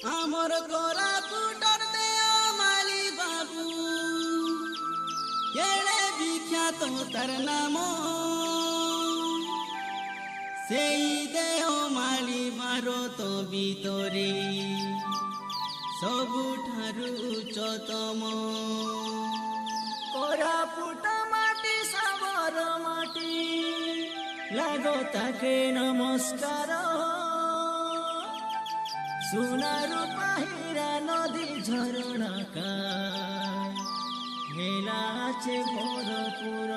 আমার কোরাপুটর দেওমালি বাবু কেড়ে বিখ্যাত তার নাম সেই দেওমালি ভারত ভিতরে ସବୁଠାରୁ ଉଚ୍ଚତମ କୋରାପୁଟ ମାଟି ସାବର ମାଟି ଲାଗୋ ତାକେ ନମସ୍କାର সোনা রূপা হীরা নদী ঝরণা মেলা আছে ভরপুর।